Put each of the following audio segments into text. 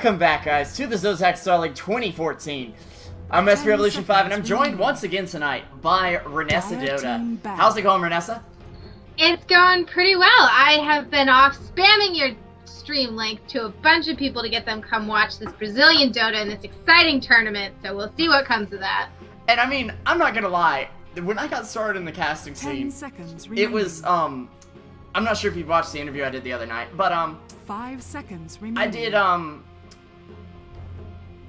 Welcome back, guys, to the Zotac Starleague 2014. I'm SP Revolution 5, and I'm joined once again tonight by Renessa Dota. How's it going, Renessa? It's going pretty well. I have been off spamming your stream link to a bunch of people to get them come watch this Brazilian Dota in this exciting tournament, so we'll see what comes of that. And I mean, I'm not gonna lie, when I got started in the casting scene, it was, I'm not sure if you've watched the interview I did the other night, but, 5 seconds remaining. I did,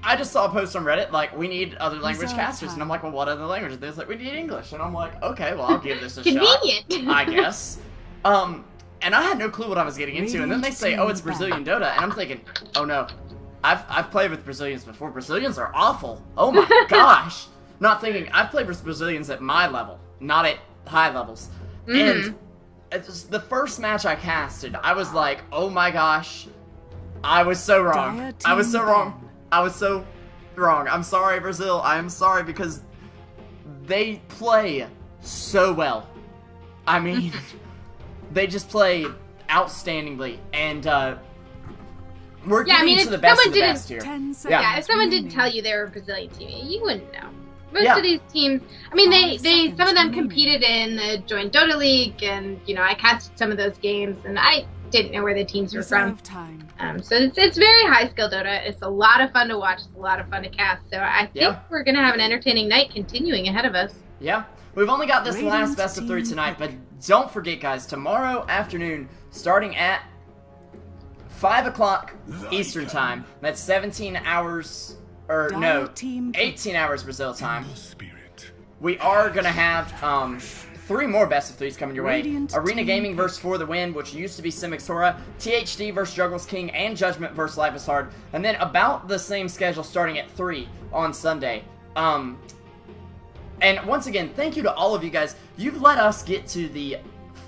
I just saw a post on Reddit, like, we need other language casters, and I'm like, well, what other languages? There's like, we need English, and I'm like, okay, well, I'll give this a shot, I guess. And I had no clue what I was getting into, and then they say, oh, it's Brazilian Dota, and I'm thinking, oh no, I've played with Brazilians before. Brazilians are awful. Oh my gosh. Not thinking, I've played with Brazilians at my level, not at high levels. And it's the first match I casted, I was like, oh my gosh, I was so wrong. I was so wrong. I was so wrong. I'm sorry, Brazil. I am sorry, because they play so well. I mean, they just play outstandingly, and we're getting to the best of the best here. Yeah, if someone didn't tell you they were a Brazilian team, you wouldn't know. Most of these teams, I mean, some of them competed in the Joint Dota League, and, you know, I casted some of those games, and I didn't know where the teams were from. So it's very high-skill Dota. It's a lot of fun to watch. It's a lot of fun to cast. So I think we're going to have an entertaining night continuing ahead of us. Yeah. We've only got this last best of 3 tonight, but don't forget, guys, tomorrow afternoon, starting at 5 o'clock Eastern Time, that's 17 hours, or no, 18 hours Brazil time, we are going to have 3 more best of 3s coming your way. Arena Gaming vs. For the Win, which used to be Simixora, THD vs. Juggles King, and Judgment vs. Life is Hard, and then about the same schedule starting at 3 on Sunday. And once again, thank you to all of you guys. You've let us get to the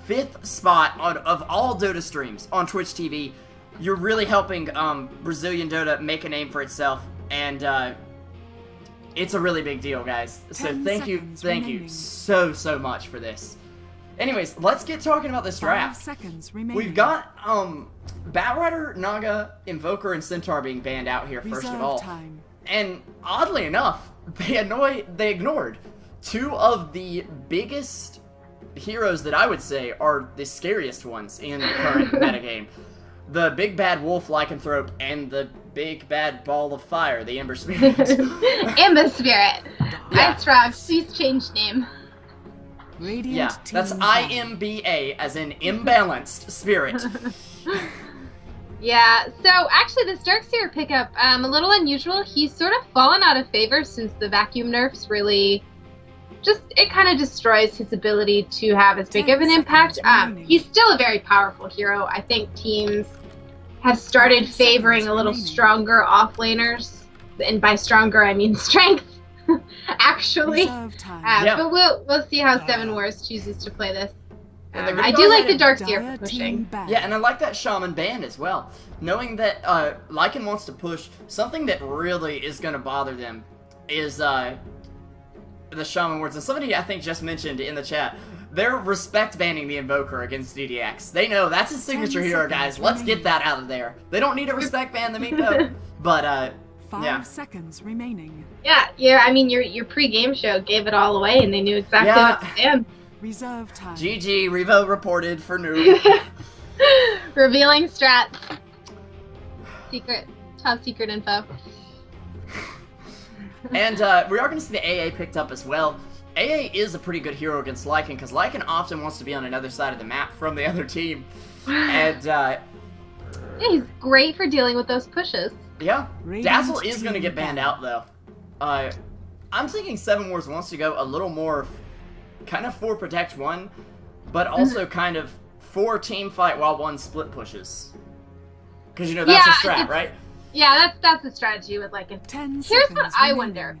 5th spot of all Dota streams on Twitch TV. You're really helping Brazilian Dota make a name for itself, and it's a really big deal, guys. So thank you so much for this. Anyways, let's get talking about this draft. We've got Batrider, Naga, Invoker, and Centaur being banned out here first of all. And oddly enough, they ignored 2 of the biggest heroes that I would say are the scariest ones in the current metagame. The big bad wolf lycanthrope and the big bad ball of fire, the Ember Spirit. Ember Spirit. That's Rob. She's changed name. Yeah, that's IMBA, as in imbalanced spirit. Yeah, so actually this Darkseer pickup, a little unusual. He's sort of fallen out of favor since the vacuum nerfs really it kind of destroys his ability to have as big of an impact. He's still a very powerful hero. I think teams have started favoring a little stronger offlaners, and by stronger I mean strength, actually. But we'll see how Seven Wars chooses to play this. I do like the Darkseer for pushing. Yeah, and I like that Shaman ban as well. Knowing that Lycan wants to push, something that really is going to bother them is the Shaman Wards. And somebody I think just mentioned in the chat, they're respect banning the Invoker against DDX. They know that's his signature hero, guys. Let's get that out of there. They don't need to respect ban the Meepo, but 5 seconds remaining. Yeah. I mean, your pre-game show gave it all away, and they knew exactly what to ban. Reserve time. GG, Revo reported for noob. Revealing strats. Top secret info. And we are going to see the AA picked up as well. AA is a pretty good hero against Lycan, because Lycan often wants to be on another side of the map from the other team. And yeah, he's great for dealing with those pushes. Yeah, Dazzle is going to get banned out though. I'm thinking Seven Wars wants to go a little more kind of for Protect 1, but also kind of for team fight while 1 split pushes. Because, you know, that's a strat, right? Yeah, that's the strategy with like 10 Here's seconds what I remaining. wonder.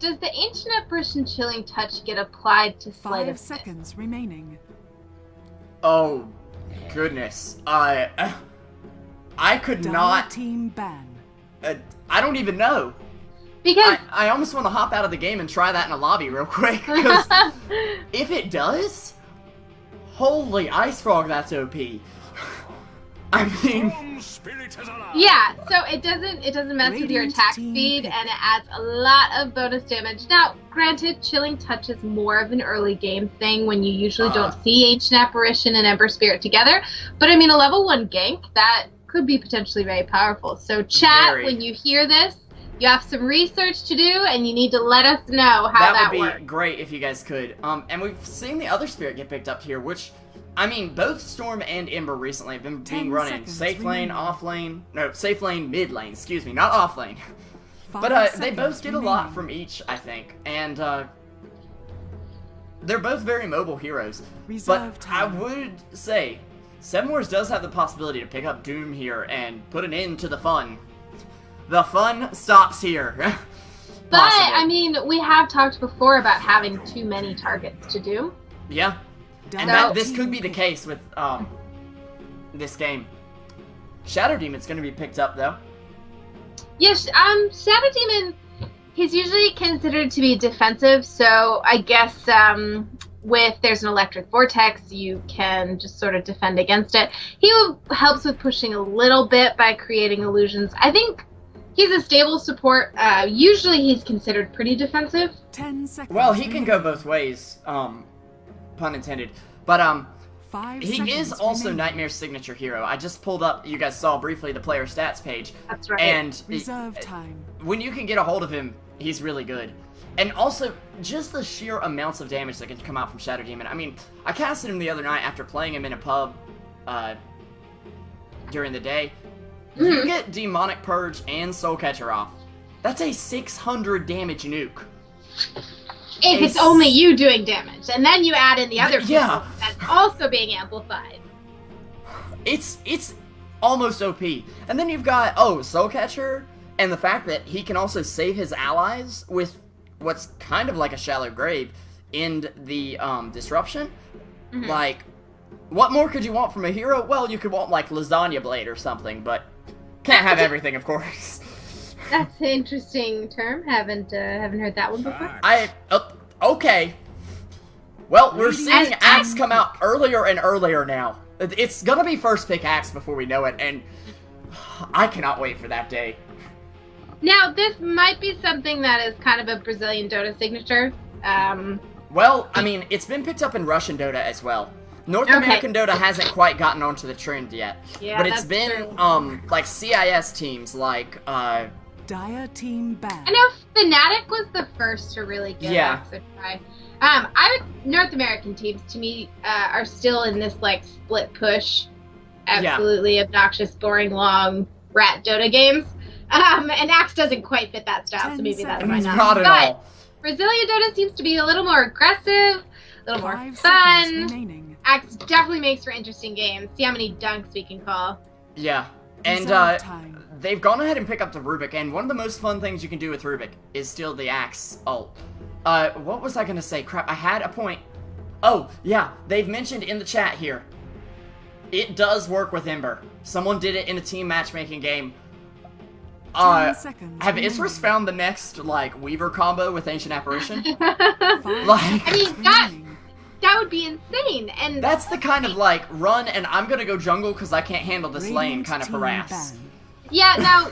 Does the Ancient Apparition Chilling Touch get applied to Sleight 5 of seconds remaining. Oh, goodness. I could not... Team ban. I don't even know. Because I almost want to hop out of the game and try that in a lobby real quick, because if it does, holy Ice Frog, that's OP. I mean, yeah, so it doesn't mess with your attack speed, and it adds a lot of bonus damage. Now, granted, Chilling Touch is more of an early game thing when you usually don't see Ancient Apparition and Ember Spirit together, but I mean, a level 1 gank, that could be potentially very powerful. So chat, when you hear this, you have some research to do, and you need to let us know how that works. That would be great if you guys could. And we've seen the other spirit get picked up here, which, I mean, both Storm and Ember recently have been being running safe lane, off lane, no, safe lane, mid lane, excuse me, not off lane. But they both get a lot from each, I think, and they're both very mobile heroes. But I would say, Seven Wars does have the possibility to pick up Doom here and put an end to the fun. The fun stops here. But, I mean, we have talked before about having too many targets to Doom. Yeah. And this could be the case with this game. Shadow Demon's going to be picked up, though. Yes, Shadow Demon, he's usually considered to be defensive, so I guess there's an Electric Vortex, you can just sort of defend against it. He helps with pushing a little bit by creating illusions. I think he's a stable support. Usually he's considered pretty defensive. 10 seconds. Well, he can go both ways. Pun intended. But he is also Nightmare's signature hero. I just pulled up, you guys saw briefly, the player stats page. That's right. And Reserve time. When you can get a hold of him, he's really good. And also, just the sheer amounts of damage that can come out from Shadow Demon. I mean, I casted him the other night after playing him in a pub during the day. You get Demonic Purge and Soul Catcher off. That's a 600 damage nuke. If it's only you doing damage, and then you add in the other people, that's also being amplified. It's almost OP. And then you've got, Soul Catcher, and the fact that he can also save his allies with what's kind of like a shallow grave in the Disruption. Like, what more could you want from a hero? Well, you could want, like, Lasagna Blade or something, but can't have everything, of course. That's an interesting term. Haven't heard that one before. Okay. Well, we're seeing Axe come out earlier and earlier now. It's gonna be first pick Axe before we know it, and I cannot wait for that day. Now, this might be something that is kind of a Brazilian Dota signature. Well, I mean, it's been picked up in Russian Dota as well. North American Dota hasn't quite gotten onto the trend yet. Yeah, but it's been, like, CIS teams, like, Dire Team Bad. I know Fnatic was the first to really get Axe a try. North American teams, to me, are still in this, like, split push, absolutely obnoxious, boring, long, rat Dota games. And Axe doesn't quite fit that style, so maybe that's why not. Not at all. Brazilian Dota seems to be a little more aggressive, a little more fun. Axe definitely makes for interesting games. See how many dunks we can call. Yeah. And, they've gone ahead and picked up the Rubik, and one of the most fun things you can do with Rubik is steal the Axe ult. What was I gonna say? Crap, I had a point. Oh, yeah, they've mentioned in the chat here. It does work with Ember. Someone did it in a team matchmaking game. Have Isurus found the next, like, Weaver combo with Ancient Apparition? I mean, that would be insane. And that's the kind of, like, run and I'm gonna go jungle because I can't handle this lane kind of harass. Yeah, now,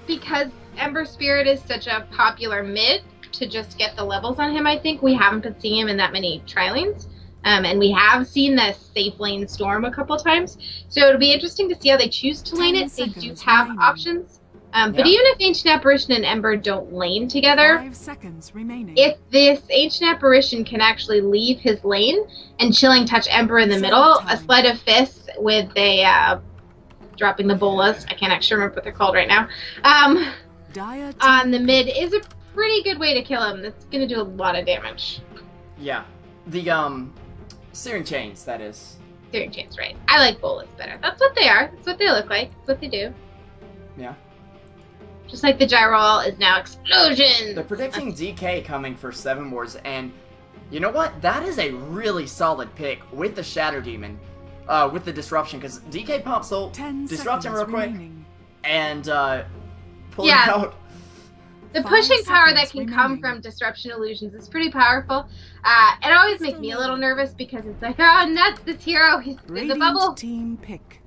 because Ember Spirit is such a popular mid to just get the levels on him, I think, we haven't been seeing him in that many tri-lanes. And we have seen the safe lane Storm a couple times. So it'll be interesting to see how they choose to lane it. They do have options. But even if Ancient Apparition and Ember don't lane together, 5 seconds remaining. If this Ancient Apparition can actually leave his lane and Chilling Touch Ember in the middle, a Sleight of Fist with a, dropping the bolas, I can't actually remember what they're called right now, on the mid is a pretty good way to kill him. That's going to do a lot of damage. Yeah. The, Searing Chains, that is. Searing Chains, right. I like bolas better. That's what they are. That's what they look like. That's what they do. Yeah. Just like the gyro is now explosion. They're predicting DK coming for 7 Wars, and you know what? That is a really solid pick with the Shadow Demon, with the Disruption, because DK pops ult, disrupt him real quick, and pull it out. The pushing power that can come from Disruption Illusions is pretty powerful. It always makes me a little nervous because it's like, oh, nuts, this hero, he's in the bubble. Team pick.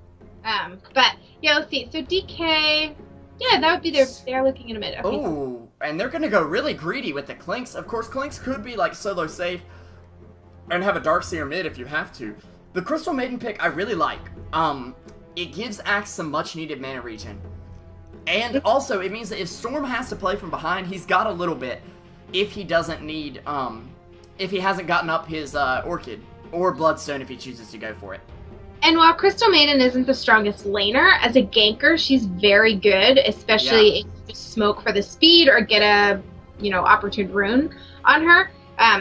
But yeah, let's see. So DK, yeah, that would be they're looking in a mid. Okay. Oh, and they're gonna go really greedy with the Clinks. Of course, Clinks could be like solo safe and have a Darkseer mid if you have to. The Crystal Maiden pick I really like. It gives Axe some much needed mana regen. And also, it means that if Storm has to play from behind, he's got a little bit if he doesn't need, if he hasn't gotten up his Orchid or Bloodstone if he chooses to go for it. And while Crystal Maiden isn't the strongest laner, as a ganker, she's very good, especially if you just smoke for the speed or get a, opportune rune on her.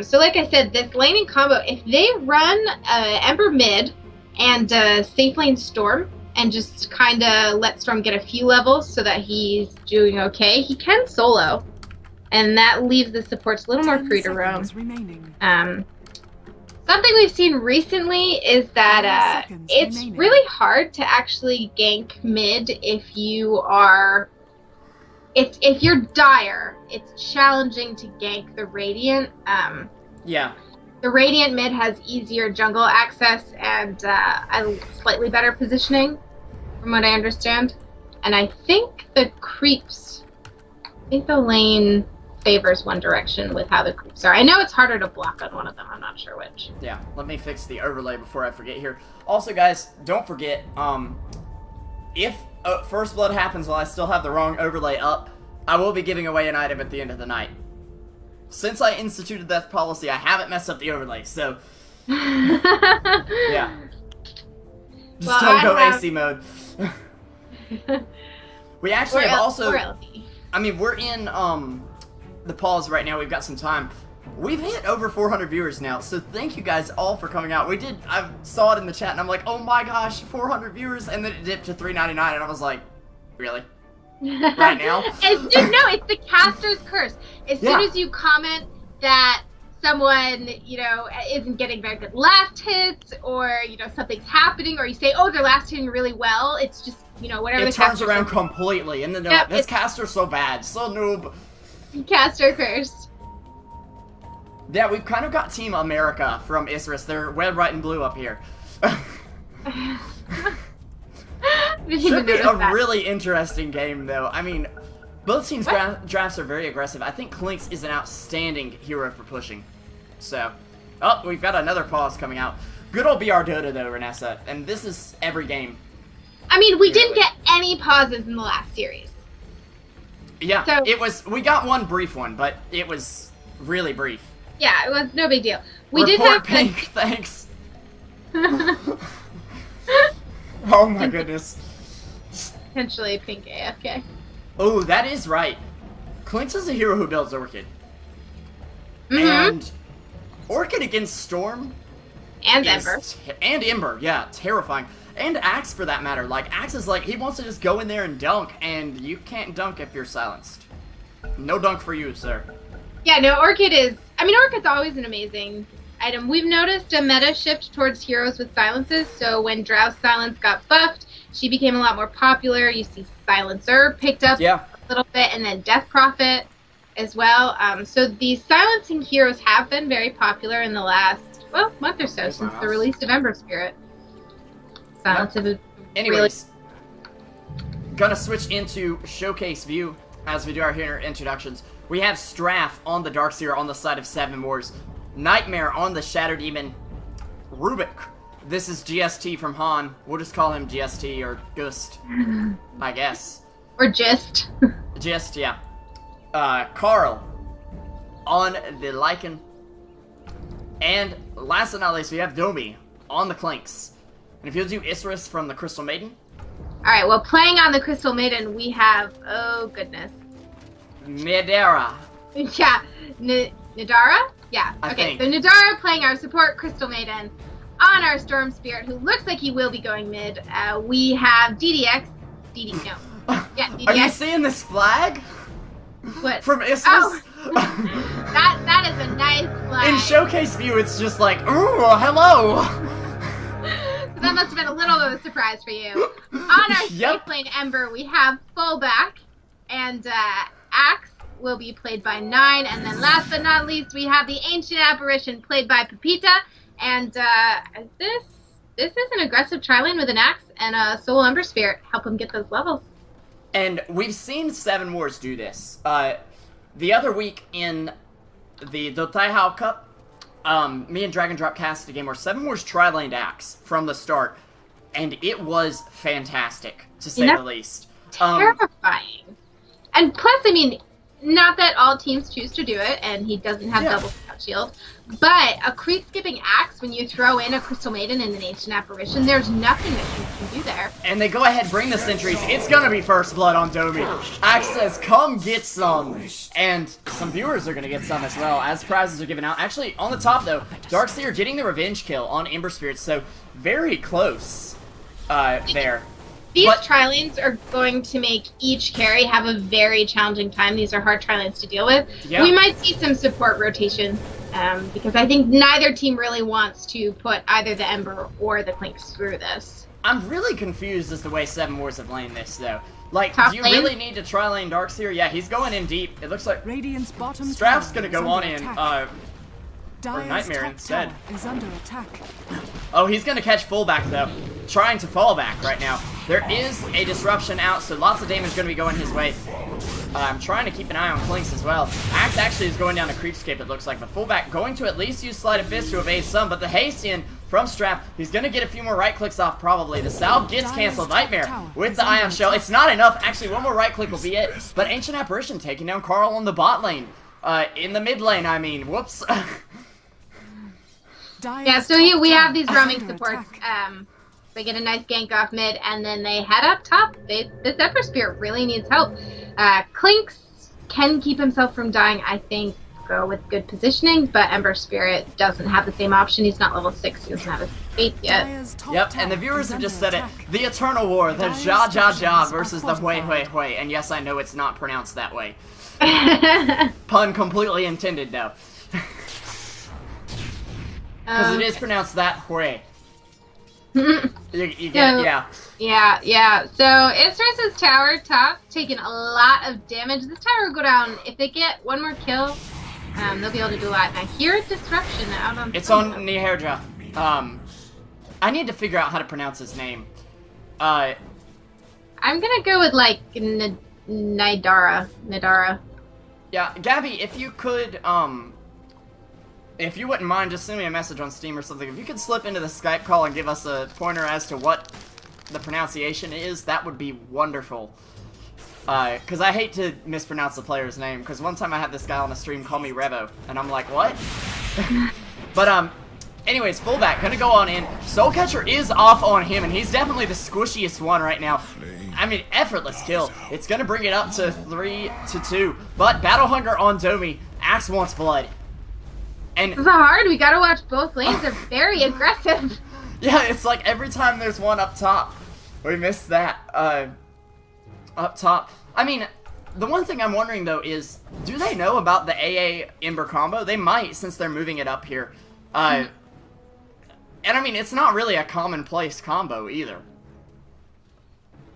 So like I said, this laning combo, if they run Ember mid and safe lane Storm and just kind of let Storm get a few levels so that he's doing okay, he can solo. And that leaves the supports a little more free to roam. Something we've seen recently is that it's really hard to actually gank mid if you're dire. It's challenging to gank the Radiant. Yeah. The Radiant mid has easier jungle access and a slightly better positioning, from what I understand. And I think the lane favors one direction with how the creeps are. I know it's harder to block on one of them. I'm not sure which. Yeah, let me fix the overlay before I forget here. Also, guys, don't forget, if First Blood happens while I still have the wrong overlay up, I will be giving away an item at the end of the night. Since I instituted that policy, I haven't messed up the overlay, so... yeah. Just don't go AC mode. We actually have also... I mean, we're in, the pause right now. We've got some time. We've hit over 400 viewers now, so thank you guys all for coming out. I saw it in the chat, and I'm like, oh my gosh, 400 viewers, and then it dipped to 399, and I was like, really? Right now? It's the caster's curse. As soon as you comment that someone, isn't getting very good last hits, or, something's happening, or you say, oh, they're last hitting really well, it's just, whatever it turns around completely, and then they're like, this caster's so bad, so noob. Caster cursed. Yeah, we've kind of got Team America from Isurus. They're red, white, and blue up here. Should be a really interesting game, though. I mean, both teams' drafts are very aggressive. I think Clinks is an outstanding hero for pushing. So, we've got another pause coming out. Good old BR Dota, though, Renessa. And this is every game. I mean, we didn't get any pauses in the last series. Yeah, so, we got one brief one, but it was really brief. Yeah, it was no big deal. We Report did have pink, thanks. Oh my goodness. Potentially pink AFK. Oh, that is right. Clinks is a hero who builds Orchid. And Orchid against Storm. And Ember. And Ember, yeah, terrifying. And Axe, for that matter. Like, Axe is like, he wants to just go in there and dunk, and you can't dunk if you're silenced. No dunk for you, sir. Yeah, no, Orchid's always an amazing item. We've noticed a meta shift towards heroes with silences, so when Drow's silence got buffed, she became a lot more popular. You see Silencer picked up a little bit, and then Death Prophet as well. So these silencing heroes have been very popular in the last, month or so, since the release of Ember Spirit. Anyways, gonna switch into showcase view as we do our introductions. We have Straff on the Darkseer on the side of Seven Wars, Nightmare on the Shadow Demon, Rubik. This is GST from Han. We'll just call him GST or Gust, I guess. Or Gist. Gist, yeah. Carl on the Lycan. And last but not least, we have Domi on the Clinks. And if you'll do Isurus from the Crystal Maiden. Alright, well, playing on the Crystal Maiden, we have, oh goodness. Nadara. Yeah, Nadara? Yeah, okay, so Nadara playing our support Crystal Maiden on our Storm Spirit, who looks like he will be going mid. We have DDX. DDX. Are you seeing this flag? What? From Isurus? Oh. that is a nice flag. In showcase view, it's just like, ooh, hello. That must have been a little bit of a surprise for you. On our safe lane Ember, we have Fullback, and Axe will be played by 9, and then last but not least, we have the Ancient Apparition played by Pepita, and is this this is an aggressive tri-lane with an axe and a Soul Ember Spirit. Help him get those levels. And we've seen Seven Wars do this. The other week in the Zotac Cup, me and Dragon Drop casted a game where Seven Wars tri-laned axe from the start, and it was fantastic, to say the least. Terrifying. And plus, I mean, not that all teams choose to do it, and he doesn't have double scout shield, but a creep skipping axe when you throw in a Crystal Maiden and an Ancient Apparition, there's nothing that you can do there. And they go ahead, bring the sentries. It's gonna be first blood on Domi. Axe says, come get some. And some viewers are gonna get some as well, as prizes are given out. Actually, on the top though, Darkseer getting the revenge kill on Ember Spirit, so very close there. These tri-lanes are going to make each carry have a very challenging time. These are hard tri-lanes to deal with. Yeah. We might see some support rotation, because I think neither team really wants to put either the Ember or the Clinks through this. I'm really confused as the way Seven Wars have laned this, though. Like, Top do you lane? really need to tri-lane Darkseer? Yeah, he's going in deep. It looks like Radiant's bottom Straf's tower gonna go is on under in, attack. or Nightmare Top instead. tower is under attack. Oh, he's gonna catch fullback though. Trying to fall back right now. There is a disruption out, so lots of damage gonna be going his way. I'm trying to keep an eye on Clinks as well. Axe actually is going down to Creepscape, it looks like, but fullback going to at least use Sleight of Fist to evade some, but the haste in from Strap, he's gonna get a few more right clicks off probably. The salve gets canceled. Nightmare with the Ion Shell. It's not enough. Actually, one more right click will be it, but Ancient Apparition taking down Carl on the bot lane. In the mid lane, I mean. Whoops. Yeah, so we have these roaming supports. They get a nice gank off mid, and then they head up top. This Ember Spirit really needs help. Clinks can keep himself from dying, I think, go with good positioning, but Ember Spirit doesn't have the same option. He's not level 6, he doesn't have his faith yet. Yep, and the viewers have just said it. The Eternal War, the Ja versus the Hui. And yes, I know it's not pronounced that way. Pun completely intended, though. Because it is pronounced that Hui. You get it? Yeah. So Isurus' tower top taking a lot of damage. This tower will go down. If they get one more kill, they'll be able to do a lot. And I hear a disruption out on. It's on Niherdra. I need to figure out how to pronounce his name. I'm gonna go with like Nidara. Yeah, Gabby, if you could, if you wouldn't mind, just send me a message on Steam or something. If you could slip into the Skype call and give us a pointer as to what the pronunciation is, that would be wonderful. Because I hate to mispronounce the player's name, because one time I had this guy on the stream call me Revo, and I'm like, what? But, anyways, fullback, gonna go on in. Soulcatcher is off on him, and he's definitely the squishiest one right now. I mean, effortless kill. It's gonna bring it up to 3-2, but Battle Hunger on Domi. Axe wants blood. And this is hard. We gotta watch both lanes. They're very aggressive. Yeah, it's like every time there's one up top, we missed that. Up top. I mean, the one thing I'm wondering though is, do they know about the AA Ember combo? They might, since they're moving it up here. And I mean, it's not really a commonplace combo either.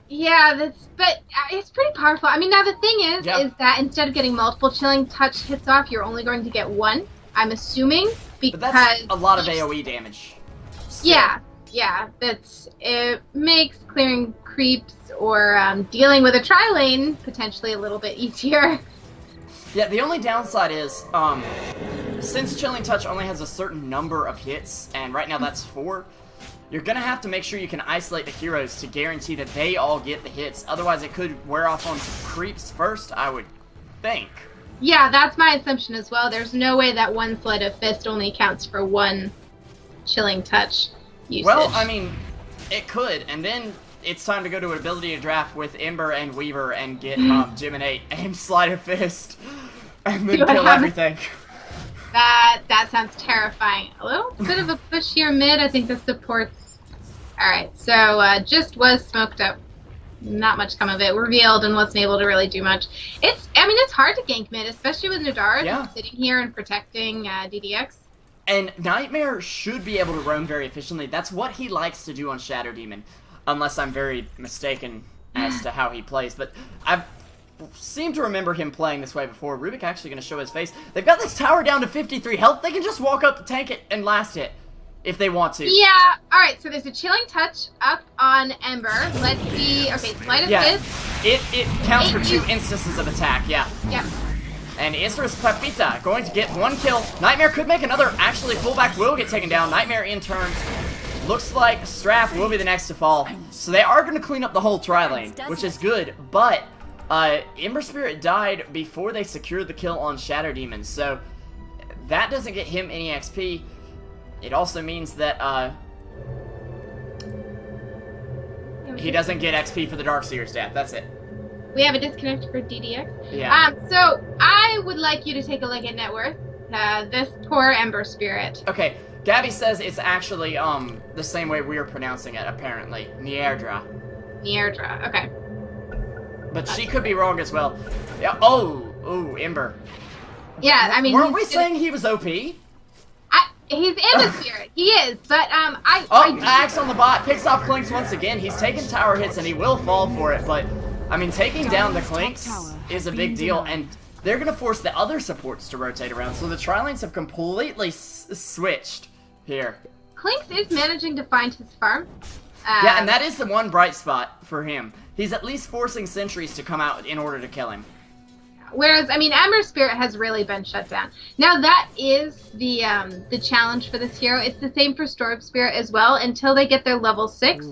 Yeah, but it's pretty powerful. I mean, now the thing is that instead of getting multiple Chilling Touch hits off, you're only going to get one. I'm assuming, because but that's a lot of AoE damage. So. Yeah, it makes clearing creeps or dealing with a tri-lane potentially a little bit easier. Yeah, the only downside is, since Chilling Touch only has a certain number of hits, and right now that's 4, you're gonna have to make sure you can isolate the heroes to guarantee that they all get the hits. Otherwise, it could wear off on creeps first, I would think. Yeah, that's my assumption as well. There's no way that one Sleight of Fist only counts for one Chilling Touch usage. Well, I mean, it could, and then it's time to go to an ability draft with Ember and Weaver and get Geminate and Sleight of Fist, and then kill everything. That sounds terrifying. A little bit of a push here mid. I think the supports. Alright, so just was smoked up. Not much come of it. Revealed and wasn't able to really do much. I mean, it's hard to gank mid, especially with Nadara just sitting here and protecting DDX. And Nightmare should be able to roam very efficiently. That's what he likes to do on Shadow Demon. Unless I'm very mistaken as to how he plays. But I seem to remember him playing this way before. Rubik actually going to show his face. They've got this tower down to 53 health. They can just walk up, tank it, and last it. if they want to. Yeah. All right. So there's a chilling touch up on Ember. Let's see. Okay, sleight of fist. It counts for 2 instances of attack. Yeah. Yep. And Isurus Pepita going to get 1 kill. Nightmare could make another. Actually, fullback will get taken down. Nightmare in turn. Looks like Straff will be the next to fall. So they are going to clean up the whole tri-lane, which is good. But Ember Spirit died before they secured the kill on Shadow Demon. So that doesn't get him any XP. It also means that he doesn't get XP for the Darkseer's death. That's it. We have a disconnect for DDX. Yeah. So I would like you to take a look at net worth. This poor Ember Spirit. Okay. Gabby says it's actually the same way we're pronouncing it, apparently. Nierdra. Nierdra, okay. But she could be wrong as well. Yeah. Oh, Ember. Yeah, I mean... Weren't we saying he was OP? He's Ember Spirit. He is, but Axe on the bot. Picks off Clinks once again. He's taking tower hits and he will fall for it, but... I mean, taking down the Clinks is a big deal, and they're going to force the other supports to rotate around, so the tri-lanes have completely switched here. Clinks is managing to find his farm. Yeah, and that is the one bright spot for him. He's at least forcing sentries to come out in order to kill him. Whereas, I mean, Ember Spirit has really been shut down. Now, that is the challenge for this hero. It's the same for Storm Spirit as well. Until they get their level 6,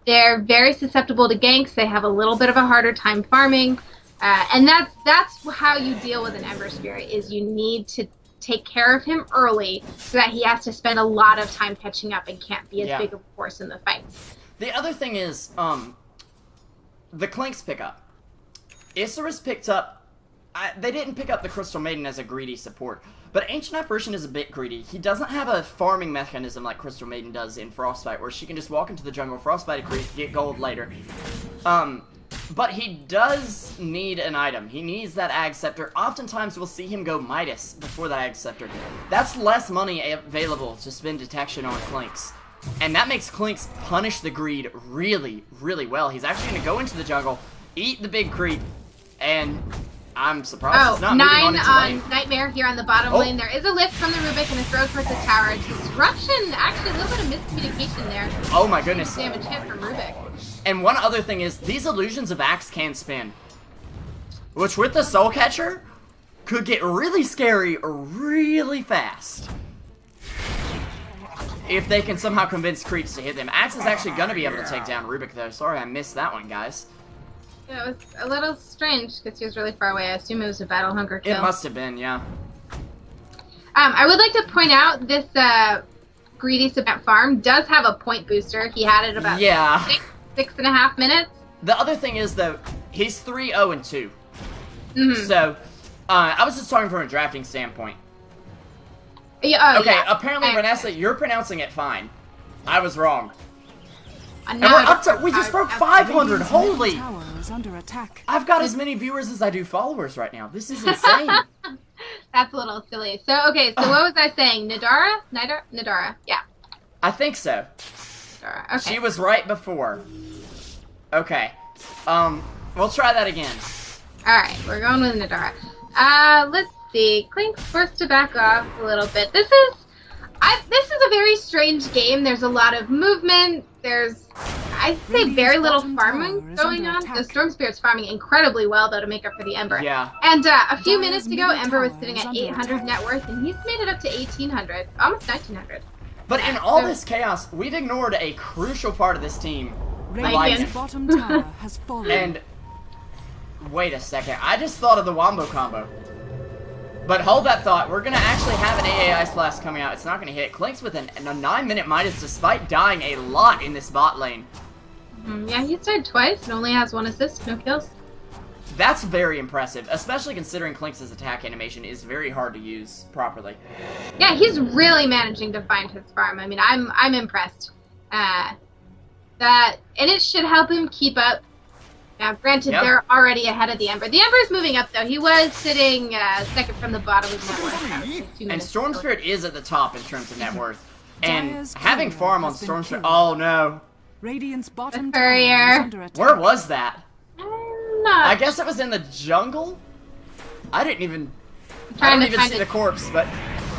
they're very susceptible to ganks. They have a little bit of a harder time farming. And that's how you deal with an Ember Spirit, is you need to take care of him early so that he has to spend a lot of time catching up and can't be as big of a force in the fights. The other thing is, the Clinks pick up. Isurus picked up... they didn't pick up the Crystal Maiden as a greedy support, but Ancient Apparition is a bit greedy. He doesn't have a farming mechanism like Crystal Maiden does in Frostbite, where she can just walk into the jungle, Frostbite a creep, get gold later. But he does need an item. He needs that Ag Scepter. Oftentimes we'll see him go Midas before that Ag Scepter. That's less money available to spend detection on Clinks. And that makes Clinks punish the greed really, really well. He's actually going to go into the jungle, eat the big creep, and... I'm surprised it's not 9 moving on into lane. Nightmare here on the bottom lane. There is a lift from the Rubik and a throw towards the tower. Disruption, actually a little bit of miscommunication there. Oh my goodness. Damage hit from Rubik. And one other thing is, these illusions of Axe can spin. Which with the Soul Catcher, could get really scary really fast. If they can somehow convince creeps to hit them. Axe is actually going to be able to take down Rubik though. Sorry I missed that one, guys. Yeah, it was a little strange because he was really far away. I assume it was a Battle Hunger kill. It must have been, yeah. I would like to point out this Greedy Savant farm does have a point booster. He had it about 6.5 minutes. The other thing is, though, he's 3-0-2. So, I was just talking from a drafting standpoint. Yeah, okay, apparently, Renessa, you're pronouncing it fine. I was wrong. And we're up to, we just broke 500, holy! I've got as many viewers as I do followers right now. This is insane. That's a little silly. So, okay, so what was I saying? Nadara? Nadara, yeah. I think so. Nadara, okay. She was right before. Okay. We'll try that again. Alright, we're going with Nadara. Let's see. Clink's forced to back off a little bit. This is a very strange game. There's a lot of movement. There's, I'd say, very little farming going on. The Storm Spirit's farming incredibly well, though, to make up for the Ember. Yeah. And a few minutes ago, Ember was sitting at 800 net worth, and he's made it up to 1,800, almost 1,900. But in all this chaos, we've ignored a crucial part of this team. Bottom tower has fallen. And wait a second, I just thought of the Wombo combo. But hold that thought, we're going to actually have an AA Ice Blast coming out. It's not going to hit. Clinks with a 9-minute Midas despite dying a lot in this bot lane. Yeah, he's died twice and only has 1 assist, no kills. That's very impressive, especially considering Clinks' attack animation is very hard to use properly. Yeah, he's really managing to find his farm. I mean, I'm impressed. And it should help him keep up. Now, granted, they're already ahead of the Ember. The Ember's moving up, though. He was sitting second from the bottom of net worth. And Storm Spirit is at the top in terms of net worth. And having farm on Storm Spirit... Oh, no. Radiant's bottom tower. Where was that? I'm not... I guess it was in the jungle? I don't even see the corpse, but...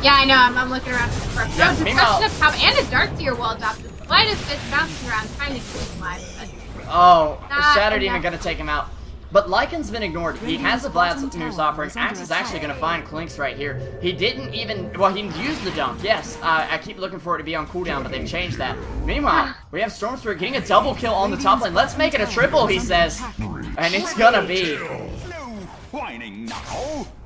Yeah, I know. I'm looking around for the Yeah, meanwhile, of power and a Darkseer wall drop. The slightest bit bouncing around, trying to keep him alive. Oh, Shadow Demon gonna take him out. But Lycan's been ignored. He has a Vlad's news offering. Axe is actually gonna find Clinks right here. He didn't even, well, he used the dunk, yes. I keep looking for it to be on cooldown, but they've changed that. Meanwhile, we have Storm Spirit getting a double kill on the top lane. Let's make it a triple, he says. And it's gonna be.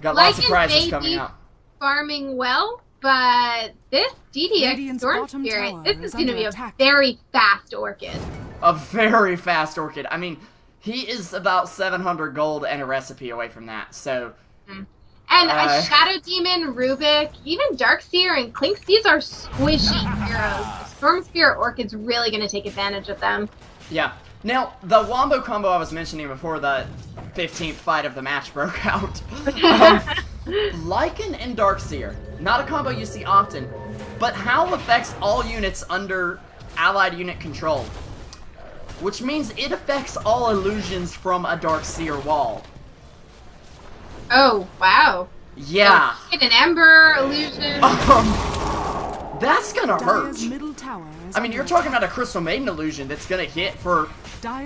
Got lots of prizes coming out. Farming well, but this DDX Storm Spirit, this is gonna be a very fast Orchid. A very fast Orchid. I mean, he is about 700 gold and a recipe away from that, so... And a Shadow Demon, Rubik, even Darkseer and Clinks, these are squishy heroes. The Storm Spirit Orchid's really going to take advantage of them. Yeah. Now, the Wombo combo I was mentioning before the 15th fight of the match broke out. Lycan and Darkseer, not a combo you see often, but how affects all units under allied unit control. Which means it affects all illusions from a Darkseer wall. Oh, wow. Yeah. So get an Ember illusion. That's gonna hurt. I mean, you're talking about a Crystal Maiden illusion that's gonna hit for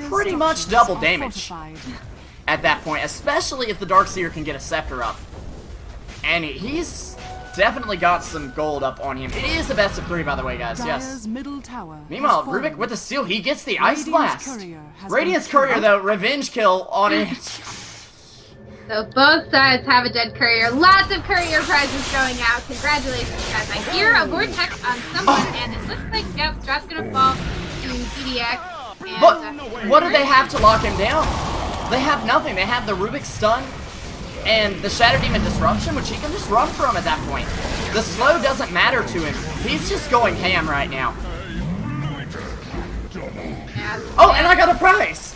pretty much double damage at that point, especially if the Darkseer can get a Scepter up. And he's definitely got some gold up on him. It is the best of 3, by the way, guys. Yes. Meanwhile, Rubik with the steal, he gets the Ice Blast. Radiance Courier, though, revenge kill on it. So both sides have a dead courier. Lots of courier prizes going out. Congratulations, guys. I hear a vortex on someone, and it looks like, yep, Strat's gonna fall to DDX. And, but what do they have to lock him down? They have nothing. They have the Rubik stun and the Shadow Demon Disruption, which he can just run from at that point. The slow doesn't matter to him. He's just going ham right now. Oh, and I got a prize!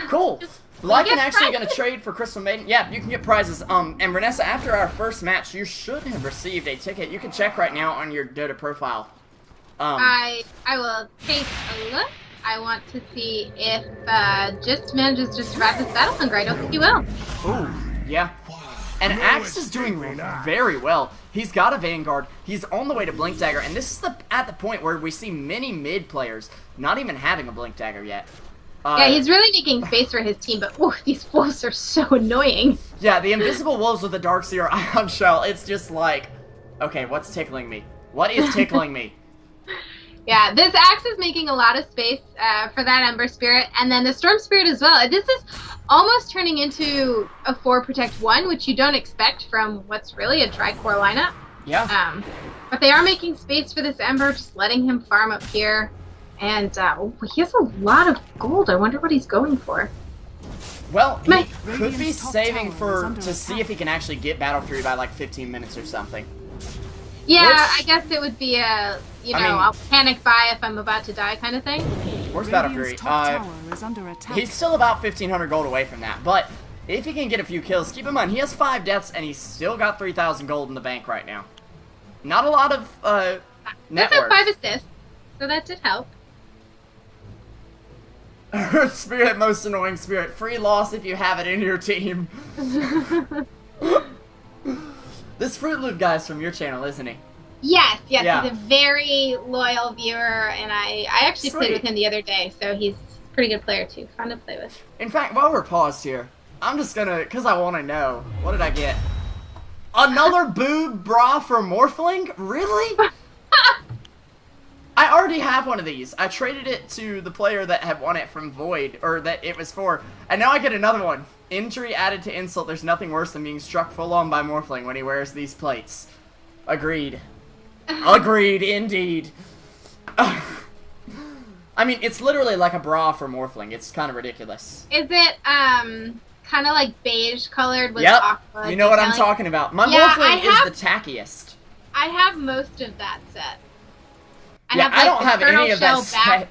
Cool. Lycan actually going to trade for Crystal Maiden. Yeah, you can get prizes. And Renessa, after our first match, you should have received a ticket. You can check right now on your Dota profile. I will take a look. I want to see if Just manages to survive this battle hunger. I don't think he will. Ooh, yeah. And Axe is doing very well. He's got a Vanguard. He's on the way to Blink Dagger. And this is at the point where we see many mid players not even having a Blink Dagger yet. Yeah, he's really making space for his team, but these wolves are so annoying. Yeah, the invisible wolves with the Darkseer Ion Shell, it's just like, okay, what's tickling me? What is tickling me? Yeah, this Axe is making a lot of space for that Ember Spirit, and then the Storm Spirit as well. This is almost turning into a 4 Protect 1, which you don't expect from what's really a tri-core lineup. Yeah. But they are making space for this Ember, just letting him farm up here. And he has a lot of gold. I wonder what he's going for. Well, he could be saving to see if he can actually get Battle Fury by like 15 minutes or something. Yeah, I guess it would be a, I'll panic buy if I'm about to die kind of thing. Where's Battle Fury? He's still about 1,500 gold away from that, but if he can get a few kills, keep in mind, he has 5 deaths and he's still got 3,000 gold in the bank right now. Not a lot of net worth. 5 assists, so that did help. Earth Spirit, most annoying spirit. Free loss if you have it in your team. This Fruit Loop guy's from your channel, isn't he? Yes, yeah. He's a very loyal viewer, and I actually played with him the other day, so he's a pretty good player too. Fun to play with. In fact, while we're paused here, I'm just gonna, because I want to know, what did I get? Another boob bra for Morphling? Really? I already have one of these. I traded it to the player that had won it from Void, or that it was for, and now I get another one. Injury added to insult. There's nothing worse than being struck full on by Morphling when he wears these plates. Agreed. Agreed, indeed. I mean, it's literally like a bra for Morphling. It's kind of ridiculous. Is it, kind of like beige colored with aqua? You know what I'm talking about. My Morphling is the tackiest. I have most of that set. I don't have any of that set.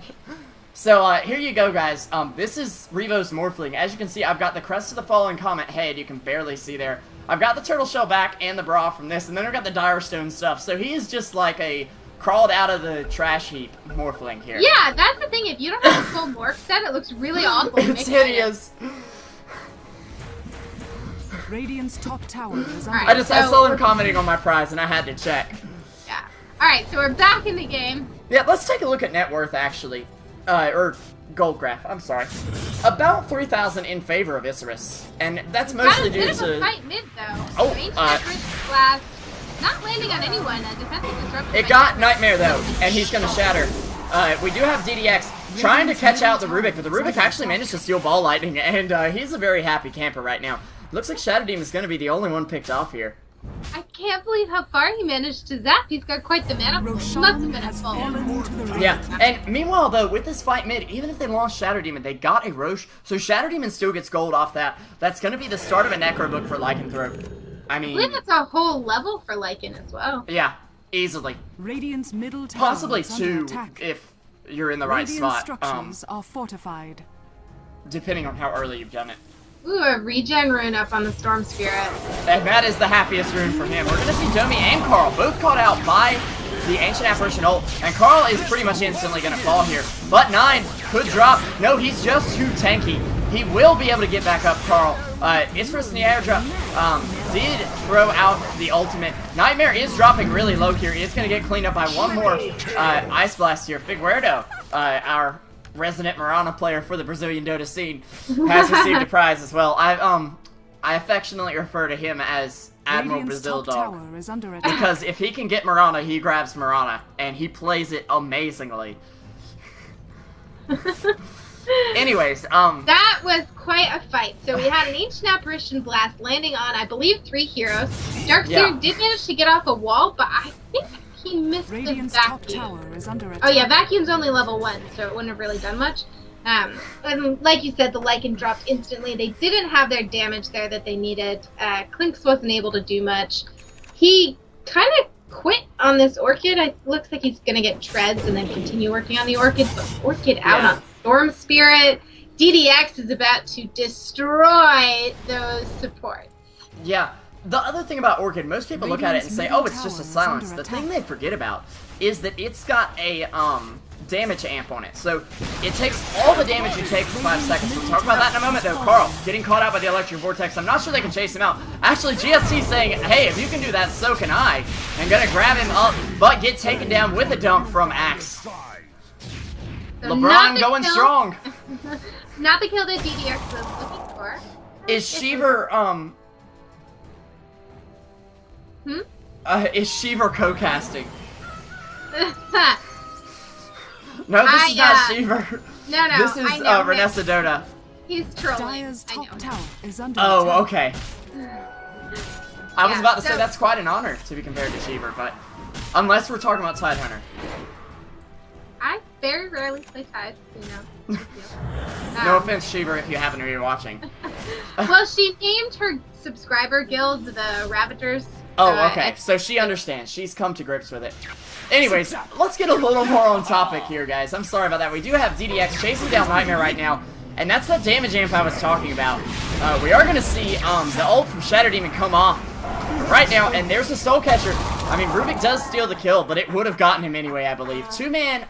So, here you go, guys. This is Revo's Morphling. As you can see, I've got the Crest of the Fallen Comet head. You can barely see there. I've got the turtle shell back and the bra from this, and then I've got the Dire Stone stuff. So he is just like a crawled out of the trash heap Morphling here. Yeah, that's the thing. If you don't have a full morph set, it looks really awful. It's hideous. Radiant's top tower is under Alright, I saw them commenting on my prize, and I had to check. Yeah. Alright, so we're back in the game. Yeah, let's take a look at net worth, actually. Or gold graph, I'm sorry. About 3,000 in favor of Isurus. And that's mostly due Got a bit of a to... fight mid, though. Oh, Range blast. Not landing on anyone. Defensive disruption. It got Nightmare, though, and he's gonna shatter. We do have DDX trying to catch out the Rubik, but the Rubik actually managed to steal Ball Lightning, and he's a very happy camper right now. Looks like Shadow Demon is gonna be the only one picked off here. I can't believe how far he managed to zap. He's got quite the mana pool. He must have been a full. Yeah, and meanwhile, though, with this fight mid, even if they lost Shadow Demon, they got a Roche, so Shadow Demon still gets gold off that. That's gonna be the start of a Necro book for Lycanthrope. I mean... I believe it's a whole level for Lycan as well. Yeah, easily. Radiant's middle tower Possibly is under two, attack. if you're in the right Radiant spot. structures are fortified. Depending on how early you've done it. Ooh, a regen rune up on the Storm Spirit. And that is the happiest rune for him. We're gonna see Domi and Carl both caught out by the Ancient Apparition ult, and Carl is pretty much instantly gonna fall here. But 9 could drop. No, he's just too tanky. He will be able to get back up, Carl. Isurus in the airdrop did throw out the ultimate. Nightmare is dropping really low here. He is going to get cleaned up by one more Ice Blast here. Figueredo, our resident Mirana player for the Brazilian Dota scene, has received a prize as well. I affectionately refer to him as Admiral Radiant's Brazil top Dog. tower is under attack. Because if he can get Mirana, he grabs Mirana, and he plays it amazingly. Anyways, that was quite a fight. So we had an Ancient Apparition Blast landing on, I believe, 3 heroes. Darkseer did manage to get off a wall, but I think he missed Radiant's the top vacuum. tower is under attack. Oh yeah, Vacuum's only level 1, so it wouldn't have really done much. And like you said, the Lycan dropped instantly. They didn't have their damage there that they needed. Clinks wasn't able to do much. He kind of quit on this Orchid. It looks like he's going to get Treads and then continue working on the Orchid. But Orchid out on Storm Spirit. DDX is about to destroy those supports. Yeah. The other thing about Orchid, most people look at it and say, oh, it's just a silence. The thing they forget about is that it's got a damage amp on it. So it takes all the damage you take for 5 seconds. We'll talk about that in a moment, though. Carl getting caught out by the Electric Vortex. I'm not sure they can chase him out. Actually, GST saying, hey, if you can do that, so can I. And gonna grab him up, but get taken down with a dump from Axe. So LeBron going strong. Not the kill that DDX was looking for. Is Sheever, is Sheever co-casting? No, this is not Sheever. No, this is Renessa Dota. He's trolling. Dire's top tower is under Oh, attack. okay. I was about to say that's quite an honor to be compared to Sheever, but unless we're talking about Tidehunter. I very rarely play Tide, you know. No offense, Sheever, if you happen to be watching. Well, she named her subscriber guild the Ravagers. Oh, okay. So she understands. She's come to grips with it. Anyways, let's get a little more on topic here, guys. I'm sorry about that. We do have DDX chasing down Nightmare right now, and that's that damage amp I was talking about. We are going to see the ult from Shadow Demon come off right now, and there's the Soul Catcher. I mean, Rubik does steal the kill, but it would have gotten him anyway, I believe. 2-man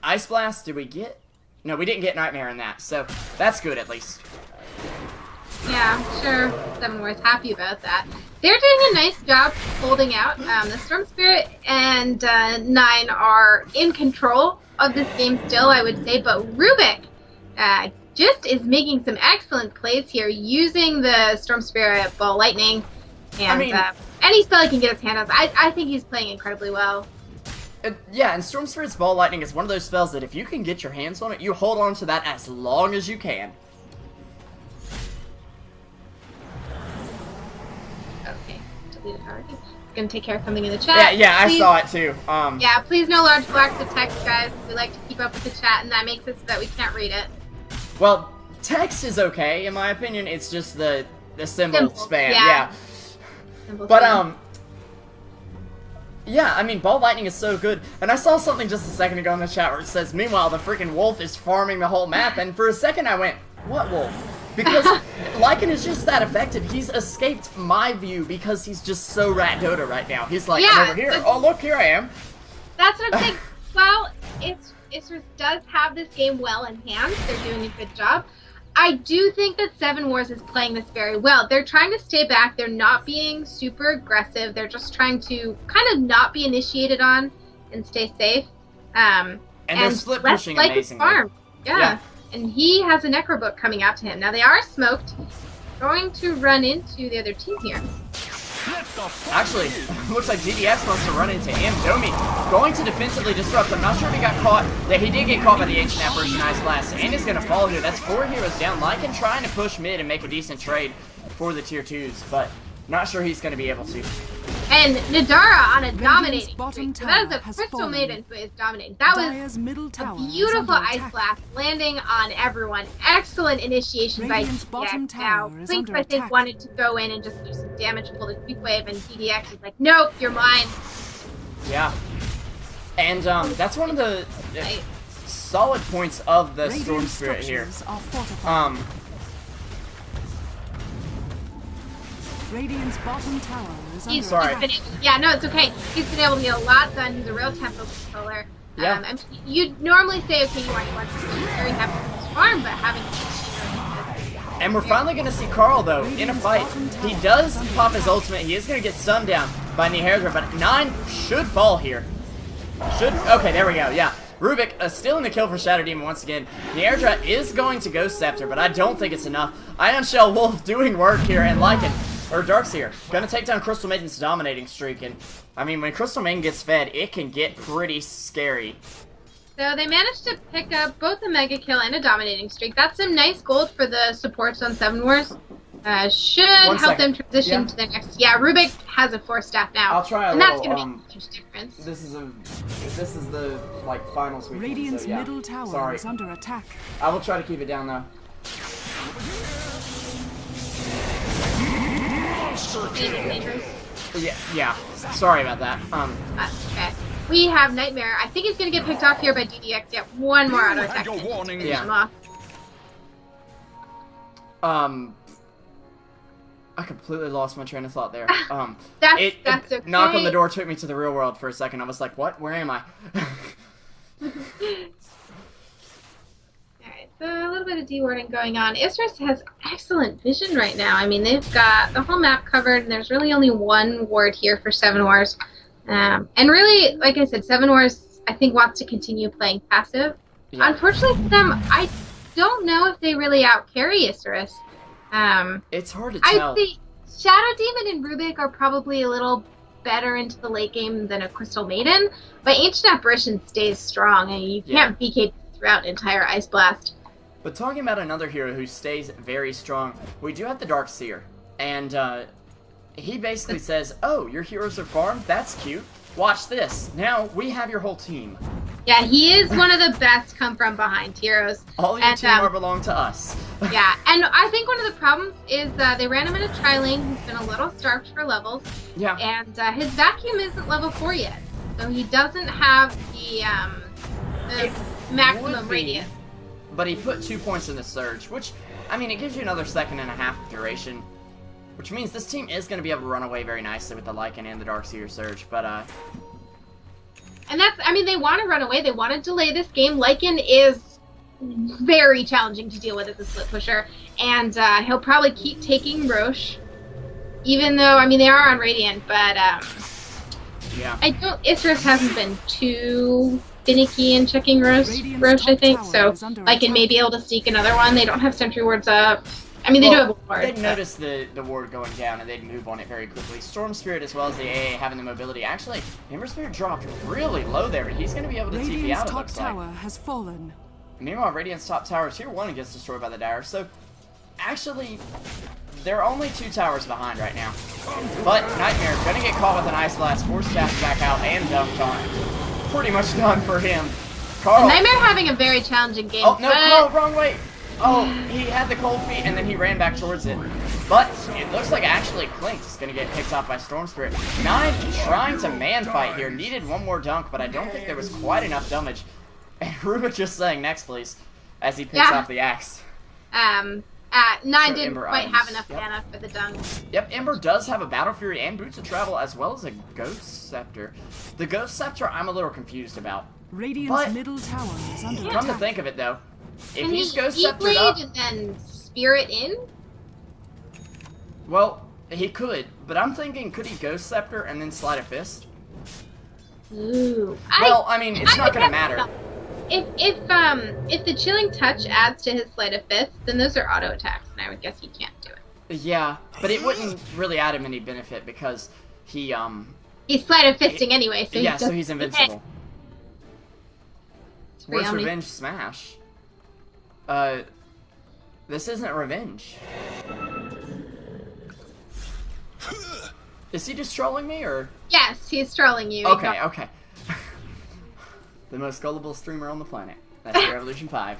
Ice Blast, did we get? No, we didn't get Nightmare in that, so that's good at least. Yeah, I'm sure Sevenworth happy about that. They're doing a nice job holding out. The Storm Spirit and 9 are in control of this game still, I would say, but Rubik just is making some excellent plays here using the Storm Spirit, Ball Lightning, and any spell he can get his hand on. I think he's playing incredibly well. Yeah, and Storm Spirit's Ball Lightning is one of those spells that if you can get your hands on it, you hold on to that as long as you can. Okay, delete it already. Gonna take care of something in the chat. Yeah, please, I saw it too. Yeah, please no large blocks of text, guys. We like to keep up with the chat, and that makes it so that we can't read it. Well, text is okay, in my opinion. It's just the symbol spam. Yeah. Symbol But spam. yeah, I mean, Ball Lightning is so good. And I saw something just a second ago in the chat where it says, meanwhile, the freaking wolf is farming the whole map. And for a second I went, what wolf? Because Lycan is just that effective. He's escaped my view because he's just so rat Dota right now. He's like, I'm over here. Oh, look, here I am. That's what I'm saying. Well, Isurus does have this game well in hand. They're doing a good job. I do think that Seven Wars is playing this very well. They're trying to stay back. They're not being super aggressive. They're just trying to kind of not be initiated on and stay safe. And they're split pushing amazingly. Farm. Yeah. And he has a Necro Book coming out to him. Now they are smoked. Going to run into the other team here. Actually, looks like GDX wants to run into him. Domi going to defensively disrupt. I'm not sure if he got caught. Yeah, he did get caught by the Ancient Apparition Ice Blast. And he's going to fall here. That's 4 heroes down. Lycan trying to push mid and make a decent trade for the tier 2s, but not sure he's going to be able to. And Nadara on a dominating streak. So that is a Crystal Maiden who is dominating. That was a beautiful Ice Blast landing on everyone. Excellent initiation by DDX. Now, Blink, I think, wanted to go in and just do some damage, pull the Quick Wave, and DDX is like, nope, you're mine. Yeah. And that's one of the solid points of the Storm Spirit here. Radiant's bottom tower is under Sorry. Yeah, no, it's okay. He's been able to get a lot done. He's a real tempo controller. Yeah. I mean, you'd normally say, okay, you want to very happy with his farm, but having and we're finally going to see Carl, though, in a fight. He does pop his ultimate. He is going to get stunned down by Niherdra, but 9 should fall here. Okay, there we go, yeah. Rubik stealing the kill for Shadow Demon once again. Niherdra is going to Ghost Scepter, but I don't think it's enough. Ion Shell Wolf doing work here, and Lycan. Or Darkseer, gonna take down Crystal Maiden's dominating streak, and I mean, when Crystal Maiden gets fed, it can get pretty scary. So they managed to pick up both a mega kill and a dominating streak. That's some nice gold for the supports on Seven Wars. Should help them transition to their next. Yeah, Rubik has a 4-staff now. I'll try a and little, that's gonna be a huge difference. This is the like final sweep. Radiant's so, yeah. middle tower is under attack. I will try to keep it down though. Yeah. Sorry about that. Okay. We have Nightmare. I think he's gonna get picked off here by DDX. Yeah, one more auto attack. Yeah. I completely lost my train of thought there. That's okay. Knock on the door took me to the real world for a second. I was like, what? Where am I? So a little bit of de-warding going on. Isurus has excellent vision right now. I mean, they've got the whole map covered, and there's really only one ward here for Seven Wars. And really, like I said, Seven Wars, I think, wants to continue playing passive. Yeah. Unfortunately for them, I don't know if they really out-carry Isurus. It's hard to tell. I'd say Shadow Demon and Rubik are probably a little better into the late game than a Crystal Maiden, but Ancient Apparition stays strong, and you can't BK throughout an entire Ice Blast. But talking about another hero who stays very strong, we do have the Darkseer, and he basically says, oh, your heroes are farmed? That's cute. Watch this. Now we have your whole team. Yeah, he is one of the best come from behind heroes. All your team are belong to us. Yeah, and I think one of the problems is they ran him in a tri-lane. He's been a little starved for levels. Yeah. And his vacuum isn't level 4 yet. So he doesn't have the maximum radius. But he put 2 points in the Surge, which, I mean, it gives you another 1.5 seconds duration. Which means this team is going to be able to run away very nicely with the Lycan and the Darkseer Surge, but, And that's, I mean, they want to run away. They want to delay this game. Lycan is very challenging to deal with as a split pusher. And he'll probably keep taking Roche. Even though, I mean, they are on Radiant, but, yeah. Isurus hasn't been too finicky in checking Roche, I think, so Lycan may be able to sneak another one. They don't have Sentry Wards up. I mean, they do have a ward. They'd notice the ward going down, and they'd move on it very quickly. Storm Spirit, as well as the AA, having the mobility. Actually, Ember Spirit dropped really low there, but he's going to be able to TP out, it looks like. Radiant's top tower has fallen. Meanwhile, Radiant's top tower, tier 1, gets destroyed by the Dire. So, actually, they're only 2 towers behind right now. But Nightmare going to get caught with an Ice Blast, force staff back out, and dumped on. Pretty much done for him. Carl. Nightmare having a very challenging game. Oh, no, Carl, wrong way. Oh, he had the cold feet, and then he ran back towards it. But it looks like actually Clink's going to get picked off by Storm Spirit. 9 trying to man fight here. Needed one more dunk, but I don't think there was quite enough damage. And Ruba just saying next, please, as he picks off the axe. 9 didn't quite have enough mana for the dunk. Yep, Ember does have a Battle Fury and Boots of Travel, as well as a Ghost Scepter. The Ghost Scepter I'm a little confused about. Radiant's middle tower is under attack. Come to think of it, though, If he's Ghost Can he Sceptered up... and then Spirit in? Well, he could, but I'm thinking, could he Ghost Scepter and then Sleight of Fist? Ooh. Well, I mean, it's not gonna matter. If the Chilling Touch adds to his Sleight of Fist, then those are auto attacks, and I would guess he can't do it. Yeah, but it wouldn't really add him any benefit because he, He's Sleight of Fisting anyway, so yeah, so he's invincible. Where's Yummy. Revenge Smash? This isn't Revenge. Is he just trolling me, or? Yes, he's trolling you. Okay, okay. The most gullible streamer on the planet. That's Revolution 5.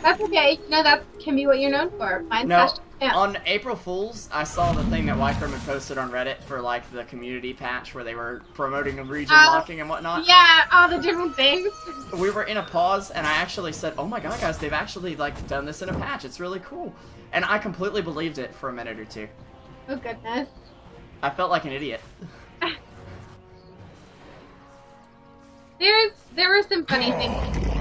That's okay. No, that can be what you're known for. No, on April Fool's, I saw the thing that Wycrum had posted on Reddit for, like, the community patch where they were promoting region locking and whatnot. Yeah, all the different things. We were in a pause, and I actually said, oh my god, guys, they've actually, like, done this in a patch. It's really cool. And I completely believed it for a minute or two. Oh, goodness. I felt like an idiot. There were some funny things.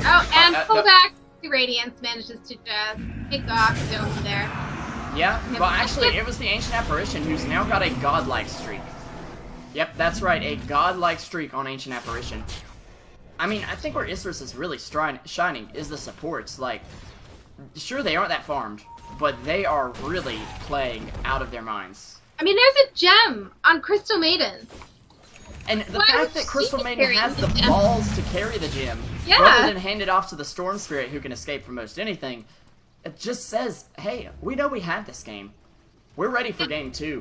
Oh, and pull back. The Radiance manages to pick off Dome there. Yeah, well, actually, it was the Ancient Apparition who's now got a godlike streak. Yep, that's right, a godlike streak on Ancient Apparition. I mean, I think where Isurus is really shining is the supports. Like, sure, they aren't that farmed, but they are really playing out of their minds. I mean, there's a gem on Crystal Maiden. And the fact that Crystal Maiden has the balls to carry the gem, yeah, rather than hand it off to the Storm Spirit who can escape from most anything, it just says, hey, we know we have this game. We're ready for game 2.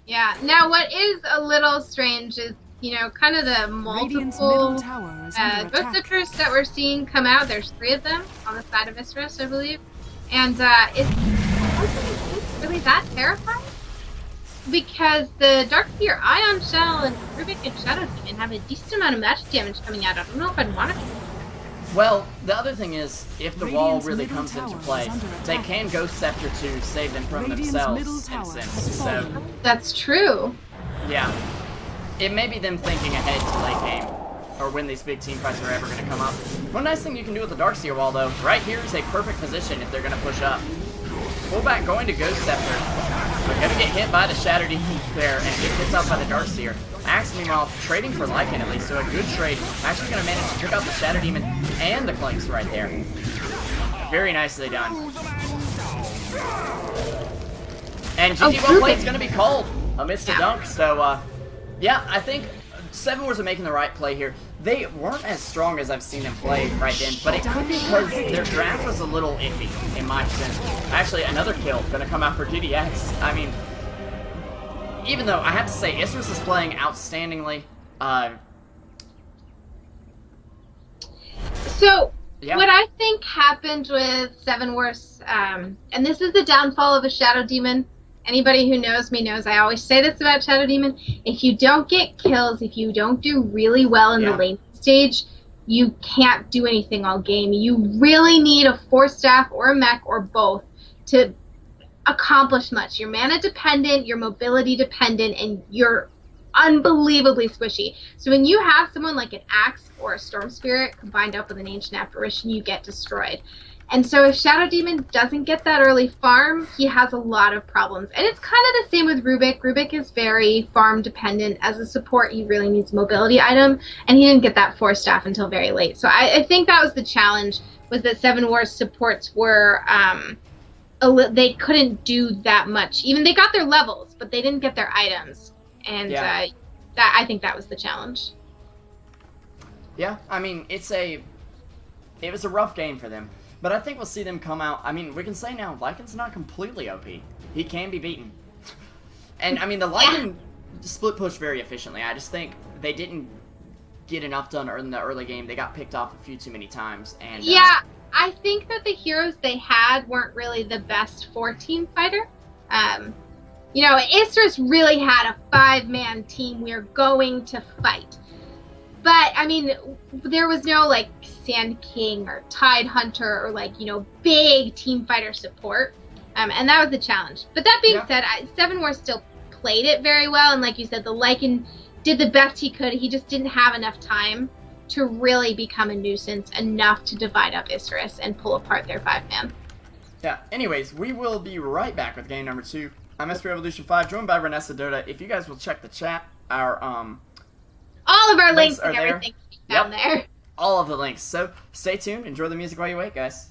Yeah. Now, what is a little strange is, you know, kind of the multiple Ghost Scepters that we're seeing come out. There's 3 of them on the side of Isurus, I believe. And it's really that terrifying? Because the Darkseer Ion Shell and Rubik and Shadow Demon have a decent amount of magic damage coming out. I don't know if I'd want to. Well, the other thing is, if the wall really comes into play, they can Ghost Scepter to save them from themselves, in a sense. So that's true. Yeah. It may be them thinking ahead to late game, or when these big team fights are ever going to come up. One nice thing you can do with the Darkseer wall, though, right here is a perfect position if they're going to push up. Pullback going to Ghost Scepter. We're going to get hit by the Shatter Demon there and get hit up by the Darkseer. Axe, meanwhile, trading for Lycan at least, so a good trade. Actually going to manage to pick out the Shatter Demon and the Clinks right there. Very nicely done. And GG well played is going to be called amidst a dunk, so yeah, I think Seven Wars are making the right play here. They weren't as strong as I've seen them play right then, but it could be because their draft was a little iffy, in my sense. Actually, another kill gonna come out for DDX. I mean, even though I have to say, Isurus is playing outstandingly. So, yeah. What I think happened with Seven Wars, and this is the downfall of a Shadow Demon. Anybody who knows me knows I always say this about Shadow Demon. If you don't get kills, if you don't do really well in the lane stage, you can't do anything all game. You really need a Force Staff or a mech or both to accomplish much. You're mana dependent, you're mobility dependent, and you're unbelievably squishy. So when you have someone like an Axe or a Storm Spirit combined up with an Ancient Apparition, you get destroyed. And so if Shadow Demon doesn't get that early farm, he has a lot of problems. And it's kind of the same with Rubik. Rubik is very farm dependent. As a support, he really needs a mobility item, and he didn't get that Force Staff until very late. So I think that was the challenge, was that Seven Wars supports were, they couldn't do that much. Even they got their levels, but they didn't get their items. And I think that was the challenge. Yeah, I mean, it was a rough game for them. But I think we'll see them come out. I mean, we can say now, Lycan's not completely OP. He can be beaten. And, I mean, the Lycan split push very efficiently. I just think they didn't get enough done in the early game. They got picked off a few too many times. And yeah, I think that the heroes they had weren't really the best for team fighter. You know, Isurus really had a 5-man team. We're going to fight. But, I mean, there was no, like, Sand King or Tide Hunter or, like, you know, big team fighter support. And that was the challenge. But that being said, Seven Wars still played it very well. And like you said, the Lycan did the best he could. He just didn't have enough time to really become a nuisance enough to divide up Isurus and pull apart their 5-man. Yeah, anyways, we will be right back with game number 2. I'm SP Revolution 5, joined by Vanessa Dota. If you guys will check the chat, our all of our links are and there. everything down there. All of the links. So stay tuned, enjoy the music while you wait, guys.